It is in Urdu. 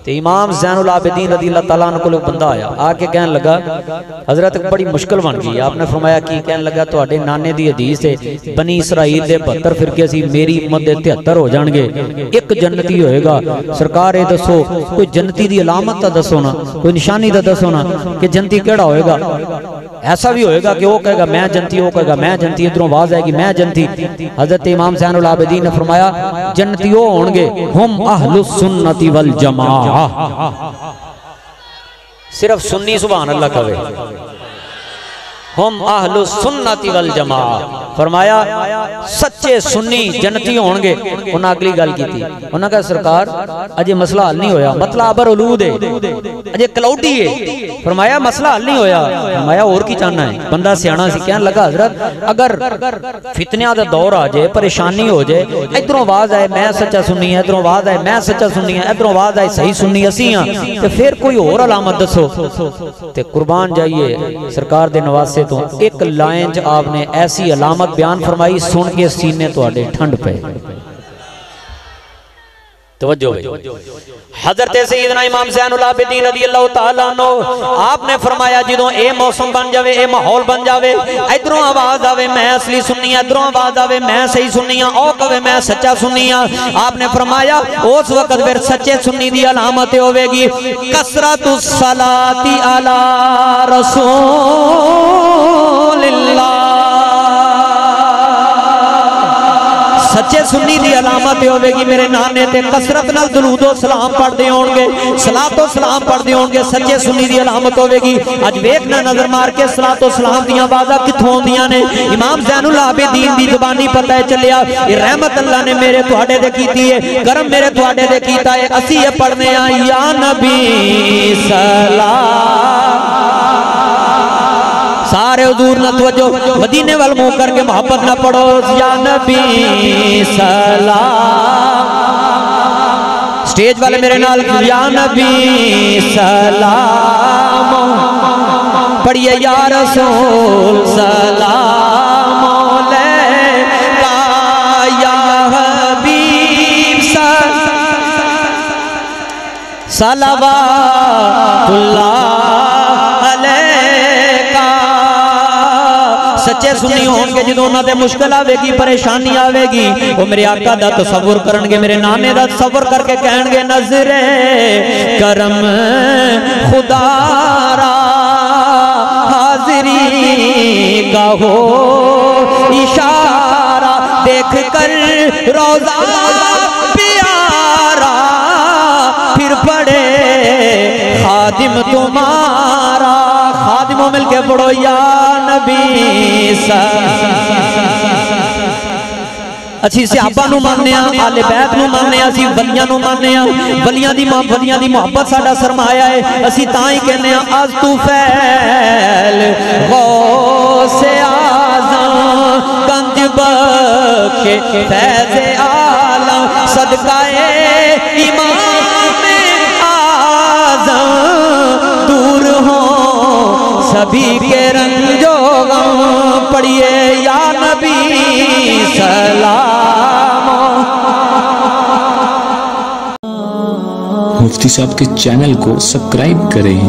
تو امام زین العابدین رضی اللہ تعالیٰ عنہ کو لوگ بندہ آیا آ کے کہنے لگا حضرت بڑی مشکل بن گئی. آپ نے فرمایا کی؟ کہنے لگا تواڈے نانے دی حدیث ہے بنی اسرائیل دے 72 فرقے سی میری امت دے 73 ہو جان گے ایک جنتی ہوئے گا. سرکار اے دسو کوئی جنتی دی علامت تا دسو نا کوئی نشانی تا دسو نا کہ جنتی کیڑا ہوئے گا. ایسا بھی ہوئے گا کہ وہ کہے گا میں جنتی وہ کہے گا میں جنتی ادھروں آواز آئے گی میں جنتی. حضرت امام زین العابدین نے فرمایا جنتی وہ ہوں گے ہم اہل السنت والجماعہ. صرف سنی سبحان اللہ کہے ہم اہل السنت والجماعہ. فرمایا سچے سنی جنتی ہون گے. انہاں اگلی گل کی تھی انہاں کہا سرکار اجے مسئلہ حل نہیں ہویا مطلب ابرولود ہے اجے کلاؤڈی ہے. فرمایا مسئلہ حل نہیں ہویا. فرمایا اور کی چاہنا ہے؟ بندہ سیانا سی کہنے لگا حضرت اگر فتنہ دا دور آ جائے پریشانی ہو جائے ادھروں آواز آئے میں سچا سنی ہے ادھروں آواز آئے میں سچا سنی ہے ادھروں آواز آئے صحیح سنی اسی ہاں تو پھر کوئی اور علامت دسو. تے قربان جائیے سرکار دے نواسے تو ایک لائن جو آپ نے ایسی علامت بیان فرمائی سن کے سینے تو آڈے ٹھنڈ پہ. توجہ ہوئی. حضرت سیدنا امام زین العابدین رضی اللہ تعالیٰ عنہ آپ نے فرمایا جدوں اے موسم بن جاوے اے ماحول بن جاوے ادھروں آواز آوے میں اصلی سنی ہاں ادھروں آواز آوے میں صحیح سنی ہاں او کہے میں سچا سنی ہاں. آپ نے فرمایا اس وقت پھر سچے سنی دی علامت ہوے گی کثرت الصلاۃ علی رسول اللہ. سچے سنی دی علامت ہوے گی میرے نانے تے کثرت نال درود و سلام پڑھدے ہون گے صلاۃ و سلام پڑھدے ہون گے. سچے سنی دی علامت ہوے گی. اج ویکھنا نظر مار کے صلاۃ و سلام دیاں آوازاں کتھوں ہوندیاں نے؟ امام زین العابدین دی زبانی پتہ ہے چلیا یہ رحمت اللہ نے میرے تواڈے تے کیتی ہے کرم میرے تواڈے تے کیتا ہے. اسی یہ پڑھنے آ یا نبی سلام سارے حضور نہ توجہ مدینے وال منہ کر کے محبت نہ پڑھو یا نبی سلام. سٹیج والے میرے نال یا نبی سلام پڑھئے یا رسول سلام علیکہ یا حبیب صلوات اللہ. سچے سنی ہون کے جدوں انہاں تے مشکل آوے گی پریشانی آوے گی وہ میرے آقا دا تصور کرن گے میرے نانے دا تصور کر کے کہن گے نظر کرم خدا را حاضری کا ہو اشارہ دیکھ کر روضہ پیارا پھر پڑے خادم تمہارا. خادموں مل کے پڑھو یا نبی اچھی صحابہ نو ماننے ہیں آل بیت نو ماننے ہیں اسی ولیاں نو ماننے ہیں ولیاں دی محبت ساڑا سرمایہ ہے. اسی تائیں کہنے ہیں از تو فیل غوث اعظم کنج بخش فیض عالم صدقہ امام اعظم دور ہوں سبھی کے رنج و غم. پڑھئے یا نبی سلام. مفتی صاحب کے چینل کو سبسکرائب کریں.